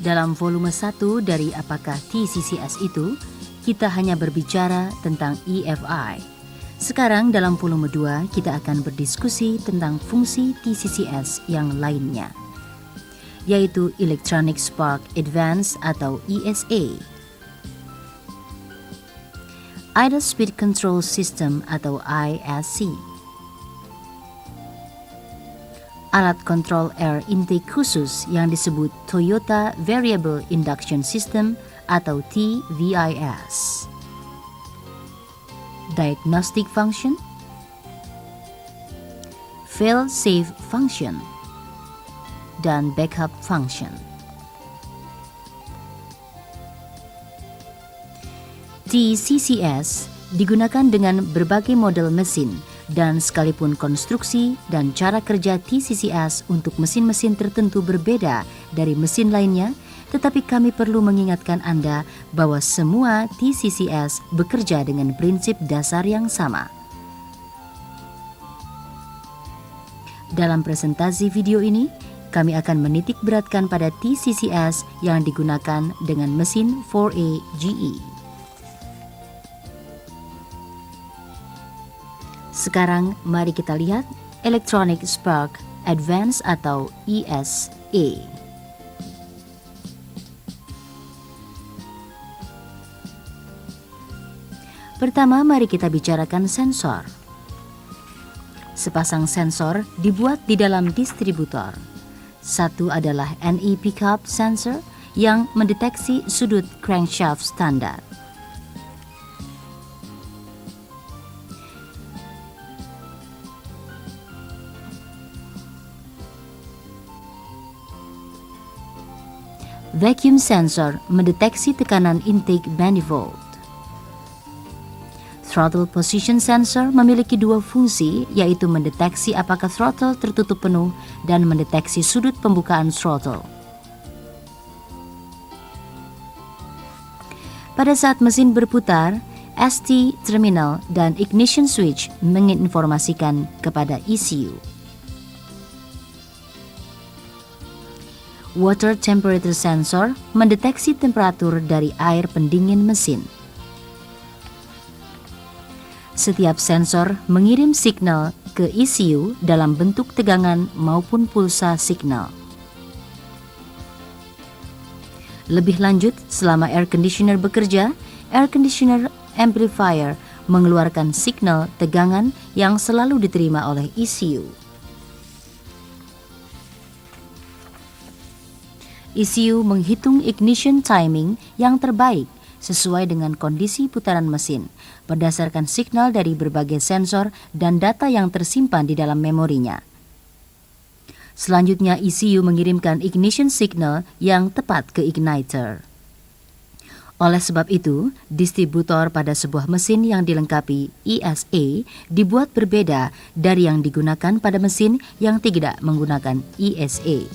Dalam volume 1 dari Apakah TCCS itu, kita hanya berbicara tentang EFI. Sekarang dalam volume 2 kita akan berdiskusi tentang fungsi TCCS yang lainnya, yaitu Electronic Spark Advance atau ESA, Idle Speed Control System atau ISC, alat kontrol air intake khusus yang disebut Toyota Variable Induction System atau TVIS, diagnostic function, fail-safe function, dan backup function. TCCS digunakan dengan berbagai model mesin dan sekalipun konstruksi dan cara kerja TCCS untuk mesin-mesin tertentu berbeda dari mesin lainnya, tetapi kami perlu mengingatkan Anda bahwa semua TCCS bekerja dengan prinsip dasar yang sama. Dalam presentasi video ini, kami akan menitik beratkan pada TCCS yang digunakan dengan mesin 4A GE. Sekarang mari kita lihat Electronic Spark Advance atau ESA. Pertama, mari kita bicarakan sensor. Sepasang sensor dibuat di dalam distributor. Satu adalah NE pickup sensor yang mendeteksi sudut crankshaft standar. Vacuum sensor mendeteksi tekanan intake manifold. Throttle position sensor memiliki dua fungsi, yaitu mendeteksi apakah throttle tertutup penuh dan mendeteksi sudut pembukaan throttle. Pada saat mesin berputar, ST terminal dan ignition switch menginformasikan kepada ECU. Water temperature sensor mendeteksi temperatur dari air pendingin mesin. Setiap sensor mengirim signal ke ECU dalam bentuk tegangan maupun pulsa signal. Lebih lanjut, selama air conditioner bekerja, air conditioner amplifier mengeluarkan signal tegangan yang selalu diterima oleh ECU. ECU menghitung ignition timing yang terbaik sesuai dengan kondisi putaran mesin berdasarkan signal dari berbagai sensor dan data yang tersimpan di dalam memorinya. Selanjutnya, ECU mengirimkan ignition signal yang tepat ke igniter. Oleh sebab itu, distributor pada sebuah mesin yang dilengkapi ESA dibuat berbeda dari yang digunakan pada mesin yang tidak menggunakan ESA.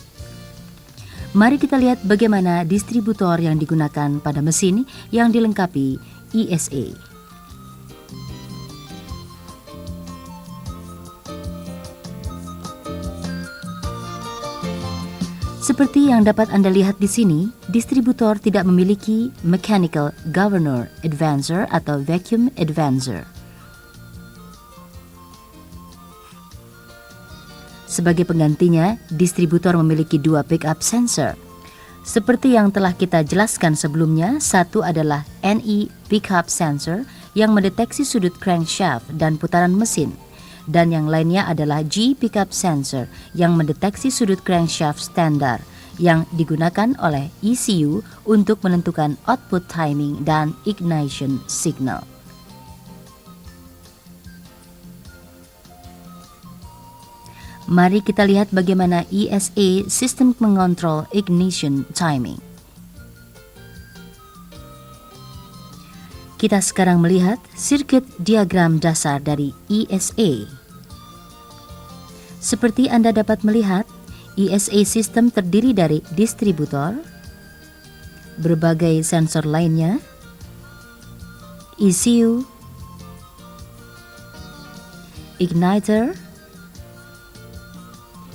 Mari kita lihat bagaimana distributor yang digunakan pada mesin yang dilengkapi ESA. Seperti yang dapat Anda lihat di sini, distributor tidak memiliki mechanical governor advancer atau vacuum advancer. Sebagai penggantinya, distributor memiliki dua pickup sensor. Seperti yang telah kita jelaskan sebelumnya, satu adalah NE pickup sensor yang mendeteksi sudut crankshaft dan putaran mesin, dan yang lainnya adalah G pickup sensor yang mendeteksi sudut crankshaft standar yang digunakan oleh ECU untuk menentukan output timing dan ignition signal. Mari kita lihat bagaimana ESA sistem mengontrol ignition timing. Kita sekarang melihat sirkuit diagram dasar dari ESA. Seperti Anda dapat melihat, ESA sistem terdiri dari distributor, berbagai sensor lainnya, ECU, igniter,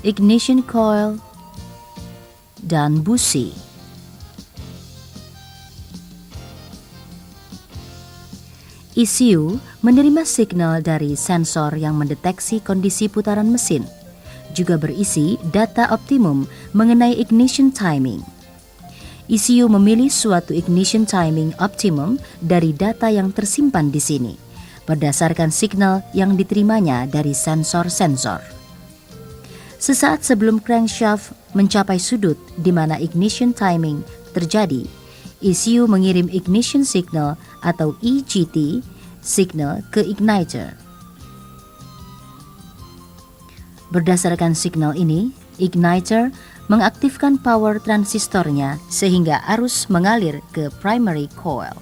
ignition coil, dan busi. ECU menerima signal dari sensor yang mendeteksi kondisi putaran mesin, juga berisi data optimum mengenai ignition timing. ECU memilih suatu ignition timing optimum dari data yang tersimpan di sini, berdasarkan signal yang diterimanya dari sensor-sensor. Sesaat sebelum crankshaft mencapai sudut di mana ignition timing terjadi, ECU mengirim ignition signal atau EGT signal ke igniter. Berdasarkan signal ini, igniter mengaktifkan power transistornya sehingga arus mengalir ke primary coil.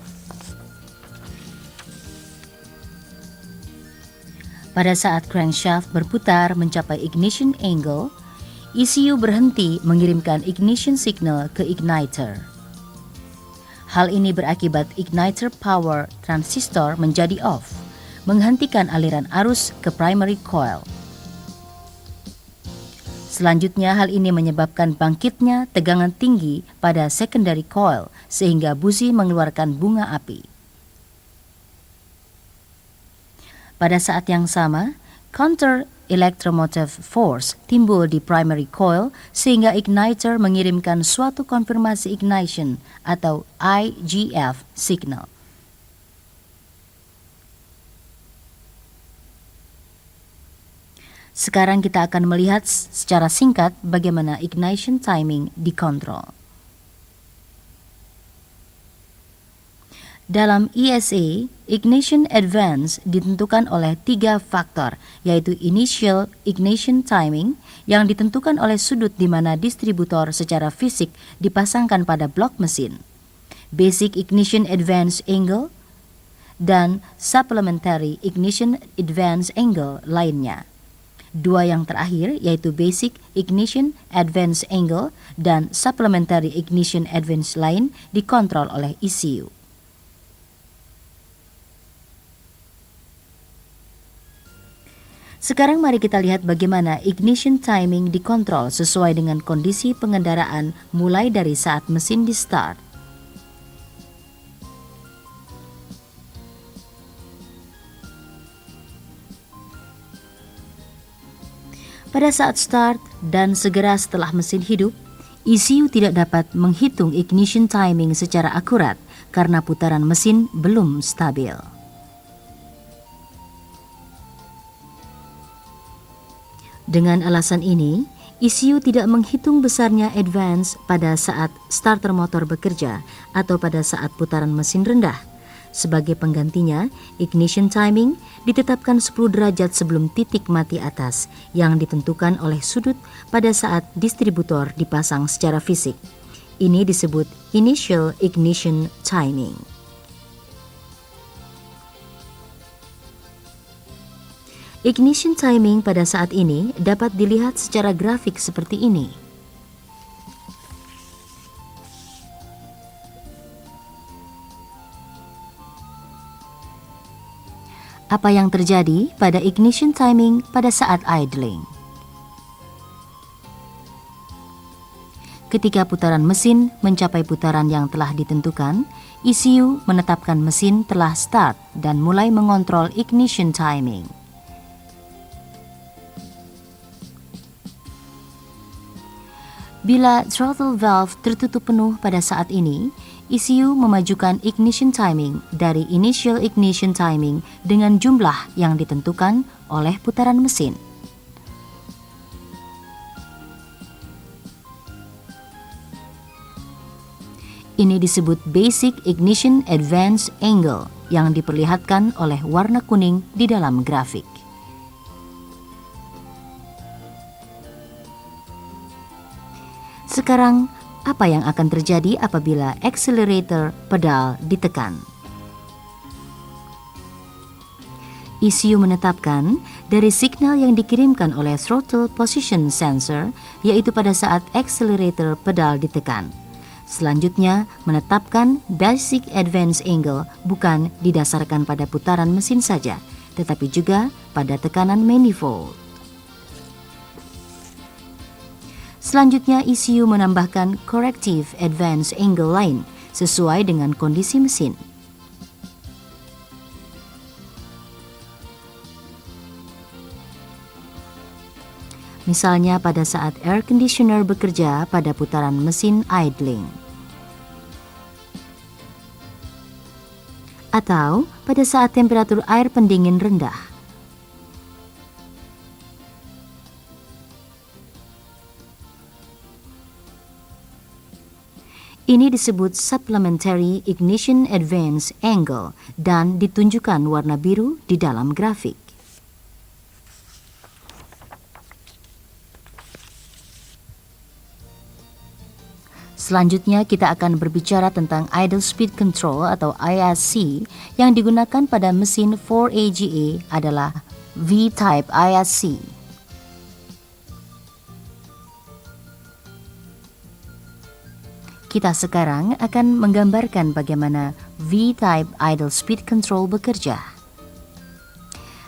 Pada saat crankshaft berputar mencapai ignition angle, ECU berhenti mengirimkan ignition signal ke igniter. Hal ini berakibat igniter power transistor menjadi off, menghentikan aliran arus ke primary coil. Selanjutnya, hal ini menyebabkan bangkitnya tegangan tinggi pada secondary coil sehingga busi mengeluarkan bunga api. Pada saat yang sama, counter electromotive force timbul di primary coil sehingga igniter mengirimkan suatu konfirmasi ignition atau IGF signal. Sekarang kita akan melihat secara singkat bagaimana ignition timing dikontrol. Dalam ESA, ignition advance ditentukan oleh 3 faktor, yaitu initial ignition timing yang ditentukan oleh sudut di mana distributor secara fisik dipasangkan pada blok mesin, basic ignition advance angle, dan supplementary ignition advance angle lainnya. 2 yang terakhir yaitu basic ignition advance angle dan supplementary ignition advance lain dikontrol oleh ECU. Sekarang mari kita lihat bagaimana ignition timing dikontrol sesuai dengan kondisi pengendaraan mulai dari saat mesin di start. Pada saat start dan segera setelah mesin hidup, ECU tidak dapat menghitung ignition timing secara akurat karena putaran mesin belum stabil. Dengan alasan ini, ECU tidak menghitung besarnya advance pada saat starter motor bekerja atau pada saat putaran mesin rendah. Sebagai penggantinya, ignition timing ditetapkan 10 derajat sebelum titik mati atas yang ditentukan oleh sudut pada saat distributor dipasang secara fisik. Ini disebut initial ignition timing. Ignition timing pada saat ini dapat dilihat secara grafik seperti ini. Apa yang terjadi pada ignition timing pada saat idling? Ketika putaran mesin mencapai putaran yang telah ditentukan, ECU menetapkan mesin telah start dan mulai mengontrol ignition timing. Bila throttle valve tertutup penuh pada saat ini, ECU memajukan ignition timing dari initial ignition timing dengan jumlah yang ditentukan oleh putaran mesin. Ini disebut basic ignition advance angle yang diperlihatkan oleh warna kuning di dalam grafik. Sekarang, apa yang akan terjadi apabila accelerator pedal ditekan? ECU menetapkan dari signal yang dikirimkan oleh throttle position sensor, yaitu pada saat accelerator pedal ditekan. Selanjutnya, menetapkan basic advance angle bukan didasarkan pada putaran mesin saja, tetapi juga pada tekanan manifold. Selanjutnya, ECU menambahkan corrective advance angle lain sesuai dengan kondisi mesin. Misalnya pada saat air conditioner bekerja pada putaran mesin idling. Atau pada saat temperatur air pendingin rendah. Ini disebut Supplementary Ignition Advance Angle dan ditunjukkan warna biru di dalam grafik. Selanjutnya kita akan berbicara tentang Idle Speed Control atau ISC yang digunakan pada mesin 4AGA adalah V-Type ISC. Kita sekarang akan menggambarkan bagaimana V-Type Idle Speed Control bekerja.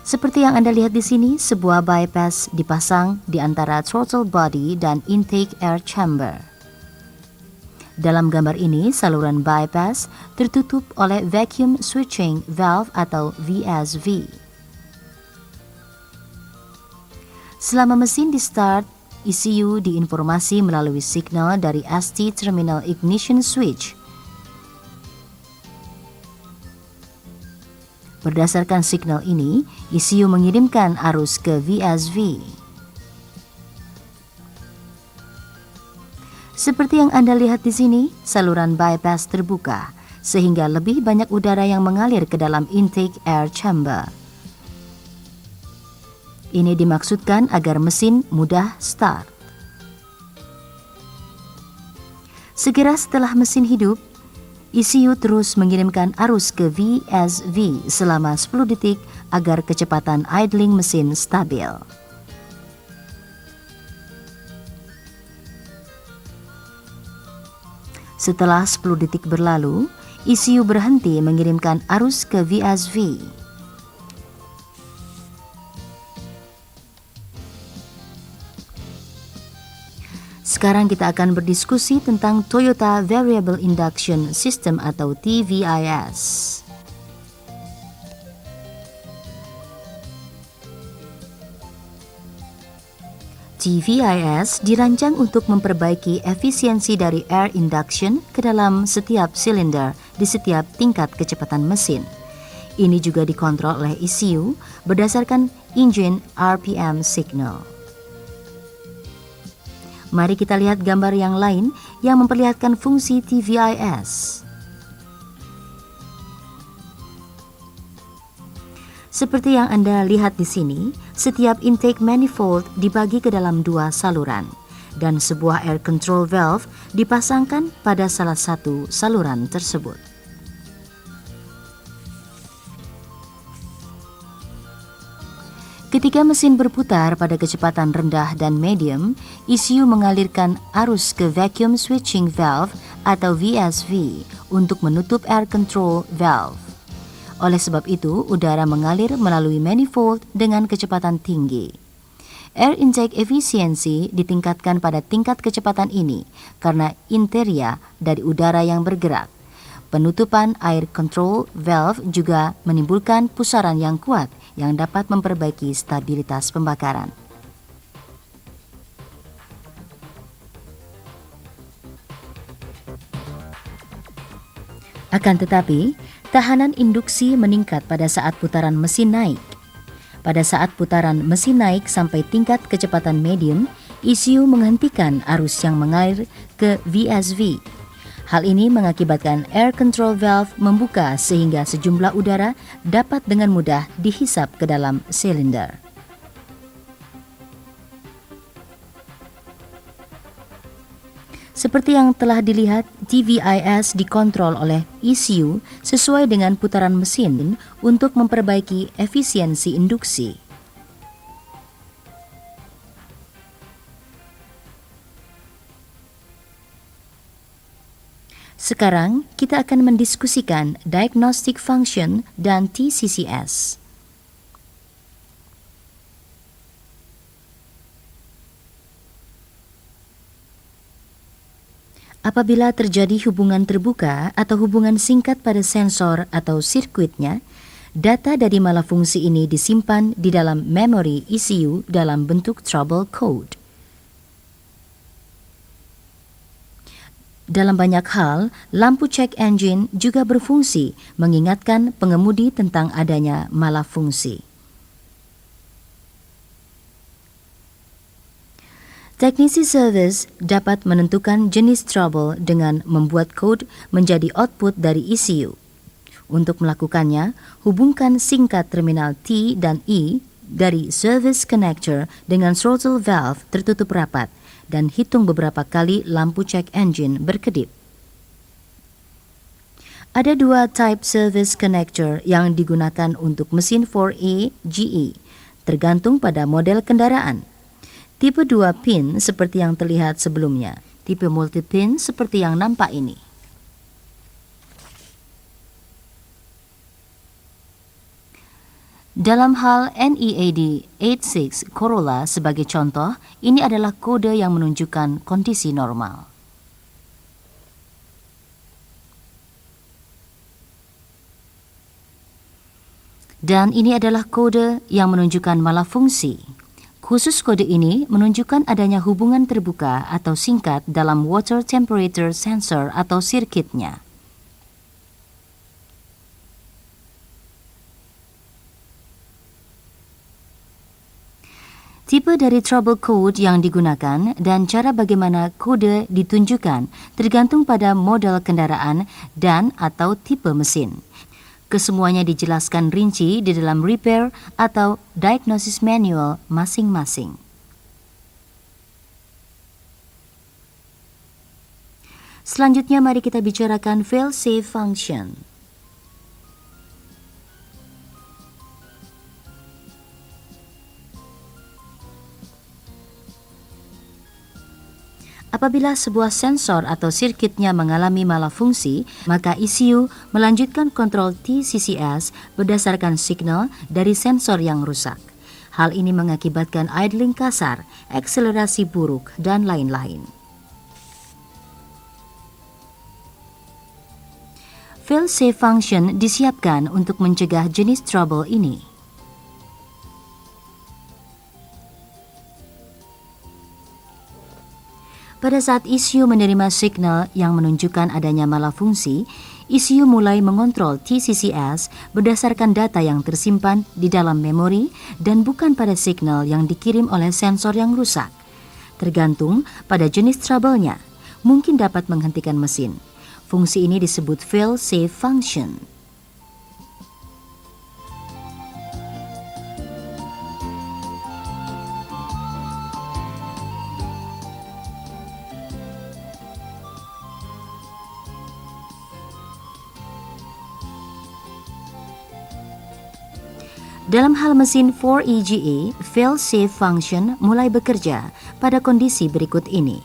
Seperti yang Anda lihat di sini, sebuah bypass dipasang di antara throttle body dan intake air chamber. Dalam gambar ini, saluran bypass tertutup oleh vacuum switching valve atau VSV. Selama mesin di start, ECU diinformasi melalui signal dari ST Terminal Ignition Switch. Berdasarkan signal ini, ECU mengirimkan arus ke VSV. Seperti yang Anda lihat di sini, saluran bypass terbuka, sehingga lebih banyak udara yang mengalir ke dalam intake air chamber. Ini dimaksudkan agar mesin mudah start. Segera setelah mesin hidup, ECU terus mengirimkan arus ke VSV selama 10 detik agar kecepatan idling mesin stabil. Setelah 10 detik berlalu, ECU berhenti mengirimkan arus ke VSV. Sekarang kita akan berdiskusi tentang Toyota Variable Induction System atau TVIS. TVIS dirancang untuk memperbaiki efisiensi dari air induction ke dalam setiap silinder di setiap tingkat kecepatan mesin. Ini juga dikontrol oleh ECU berdasarkan engine RPM signal. Mari kita lihat gambar yang lain yang memperlihatkan fungsi TVIS. Seperti yang Anda lihat di sini, setiap intake manifold dibagi ke dalam 2 saluran, dan sebuah air control valve dipasangkan pada salah satu saluran tersebut. Ketika mesin berputar pada kecepatan rendah dan medium, ECU mengalirkan arus ke vacuum switching valve atau VSV untuk menutup air control valve. Oleh sebab itu, udara mengalir melalui manifold dengan kecepatan tinggi. Air intake efisiensi ditingkatkan pada tingkat kecepatan ini karena interia dari udara yang bergerak. Penutupan air control valve juga menimbulkan pusaran yang kuat yang dapat memperbaiki stabilitas pembakaran. Akan tetapi, tahanan induksi meningkat pada saat putaran mesin naik. Pada saat putaran mesin naik sampai tingkat kecepatan medium, ECU menghentikan arus yang mengalir ke VSV. Hal ini mengakibatkan air control valve membuka sehingga sejumlah udara dapat dengan mudah dihisap ke dalam silinder. Seperti yang telah dilihat, TVIS dikontrol oleh ECU sesuai dengan putaran mesin untuk memperbaiki efisiensi induksi. Sekarang kita akan mendiskusikan diagnostic function dan TCCS. Apabila terjadi hubungan terbuka atau hubungan singkat pada sensor atau sirkuitnya, Data dari malafungsi ini disimpan di dalam memori ECU dalam bentuk trouble code. Dalam banyak hal, lampu check engine juga berfungsi mengingatkan pengemudi tentang adanya malafungsi. Teknisi servis dapat menentukan jenis trouble dengan membuat code menjadi output dari ECU. Untuk melakukannya, hubungkan singkat terminal T dan E dari service connector dengan throttle valve tertutup rapat dan hitung beberapa kali lampu check engine berkedip. Ada dua type service connector yang digunakan untuk mesin 4A GE, tergantung pada model kendaraan. Tipe 2 pin seperti yang terlihat sebelumnya, tipe multi-pin seperti yang nampak ini. Dalam hal NEAD 86 Corolla sebagai contoh, ini adalah kode yang menunjukkan kondisi normal. Dan ini adalah kode yang menunjukkan malafungsi. Khusus kode ini menunjukkan adanya hubungan terbuka atau singkat dalam water temperature sensor atau sirkitnya. Tipe dari trouble code yang digunakan dan cara bagaimana kode ditunjukkan tergantung pada model kendaraan dan atau tipe mesin. Kesemuanya dijelaskan rinci di dalam repair atau diagnosis manual masing-masing. Selanjutnya mari kita bicarakan fail-safe function. Apabila sebuah sensor atau sirkitnya mengalami malafungsi, maka ECU melanjutkan kontrol TCCS berdasarkan signal dari sensor yang rusak. Hal ini mengakibatkan idling kasar, akselerasi buruk, dan lain-lain. Fail-safe function disiapkan untuk mencegah jenis trouble ini. Pada saat ECU menerima signal yang menunjukkan adanya malafungsi, ECU mulai mengontrol TCCS berdasarkan data yang tersimpan di dalam memori dan bukan pada signal yang dikirim oleh sensor yang rusak. Tergantung pada jenis trouble-nya, mungkin dapat menghentikan mesin. Fungsi ini disebut fail-safe function. Dalam hal mesin 4EGA, fail-safe function mulai bekerja pada kondisi berikut ini.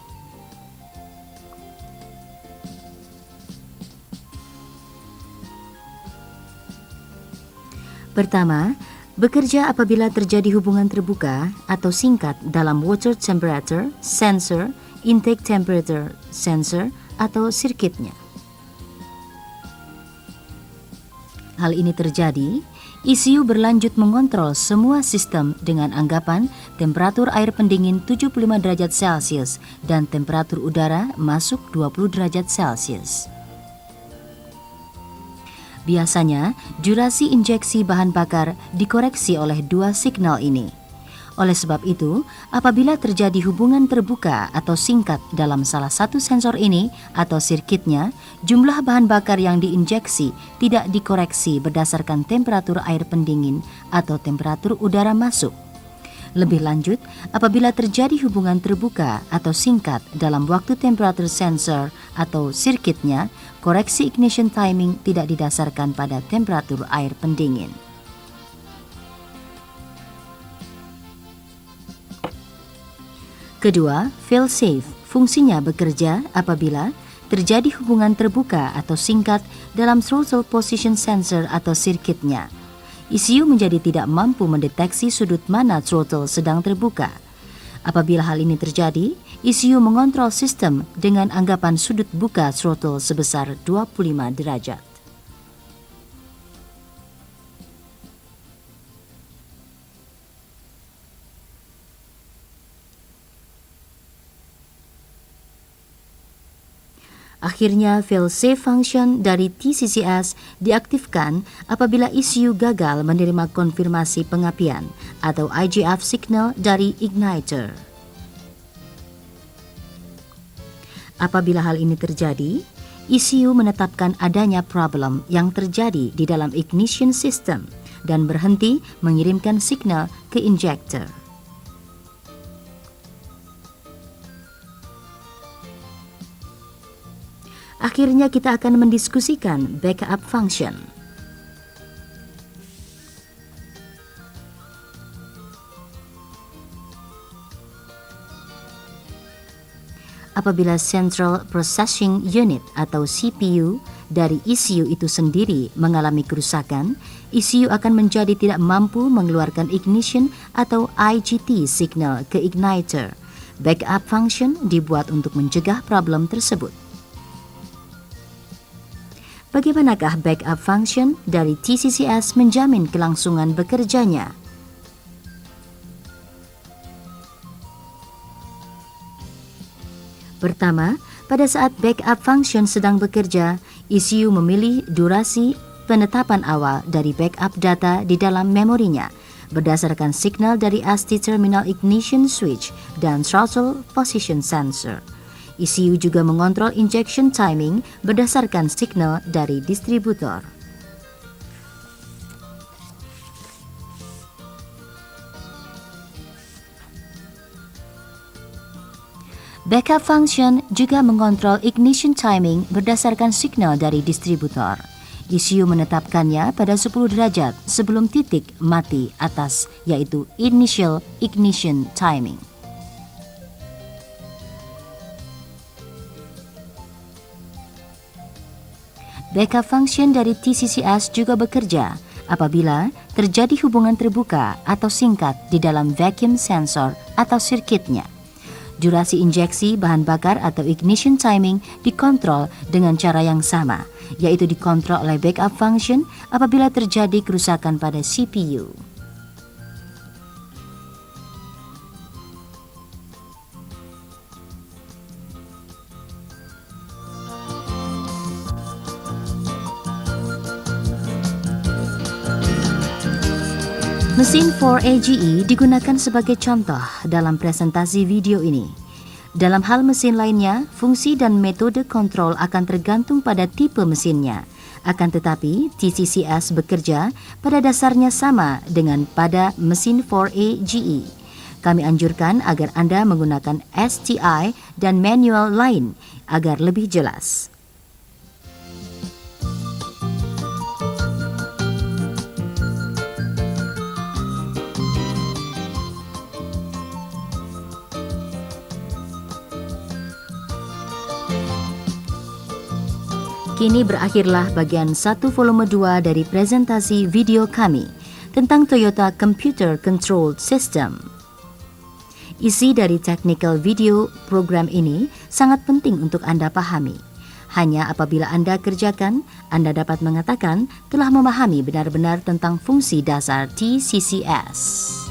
Pertama, bekerja apabila terjadi hubungan terbuka atau singkat dalam water temperature sensor, intake temperature sensor, atau sirkitnya. Hal ini terjadi, ECU berlanjut mengontrol semua sistem dengan anggapan temperatur air pendingin 75 derajat Celcius dan temperatur udara masuk 20 derajat Celcius. Biasanya, durasi injeksi bahan bakar dikoreksi oleh dua signal ini. Oleh sebab itu, apabila terjadi hubungan terbuka atau singkat dalam salah satu sensor ini atau sirkitnya, jumlah bahan bakar yang diinjeksi tidak dikoreksi berdasarkan temperatur air pendingin atau temperatur udara masuk. Lebih lanjut, apabila terjadi hubungan terbuka atau singkat dalam waktu temperatur sensor atau sirkitnya, koreksi ignition timing tidak didasarkan pada temperatur air pendingin. Kedua, fail-safe fungsinya bekerja apabila terjadi hubungan terbuka atau singkat dalam throttle position sensor atau sirkitnya. ECU menjadi tidak mampu mendeteksi sudut mana throttle sedang terbuka. Apabila hal ini terjadi, ECU mengontrol sistem dengan anggapan sudut buka throttle sebesar 25 derajat. Akhirnya, fail-safe function dari TCCS diaktifkan apabila ECU gagal menerima konfirmasi pengapian atau IGF signal dari igniter. Apabila hal ini terjadi, ECU menetapkan adanya problem yang terjadi di dalam ignition system dan berhenti mengirimkan signal ke injector. Akhirnya kita akan mendiskusikan backup function. Apabila Central Processing Unit atau CPU dari ECU itu sendiri mengalami kerusakan, ECU akan menjadi tidak mampu mengeluarkan ignition atau IGT signal ke igniter. Backup function dibuat untuk mencegah problem tersebut. Bagaimanakah backup function dari TCCS menjamin kelangsungan bekerjanya? Pertama, pada saat backup function sedang bekerja, ECU memilih durasi penetapan awal dari backup data di dalam memorinya berdasarkan signal dari ST terminal ignition switch dan throttle position sensor. ECU juga mengontrol injection timing berdasarkan signal dari distributor. Backup function juga mengontrol ignition timing berdasarkan signal dari distributor. ECU menetapkannya pada 10 derajat sebelum titik mati atas, yaitu initial ignition timing. Backup function dari TCCS juga bekerja apabila terjadi hubungan terbuka atau singkat di dalam vacuum sensor atau sirkuitnya. Durasi injeksi bahan bakar atau ignition timing dikontrol dengan cara yang sama, yaitu dikontrol oleh backup function apabila terjadi kerusakan pada CPU. Mesin 4AGE digunakan sebagai contoh dalam presentasi video ini. Dalam hal mesin lainnya, fungsi dan metode kontrol akan tergantung pada tipe mesinnya. Akan tetapi, TCCS bekerja pada dasarnya sama dengan pada mesin 4AGE. Kami anjurkan agar Anda menggunakan STI dan manual lain agar lebih jelas. Kini berakhirlah bagian 1 volume 2 dari presentasi video kami tentang Toyota Computer Controlled System. Isi dari technical video program ini sangat penting untuk Anda pahami. Hanya apabila Anda kerjakan, Anda dapat mengatakan telah memahami benar-benar tentang fungsi dasar TCCS.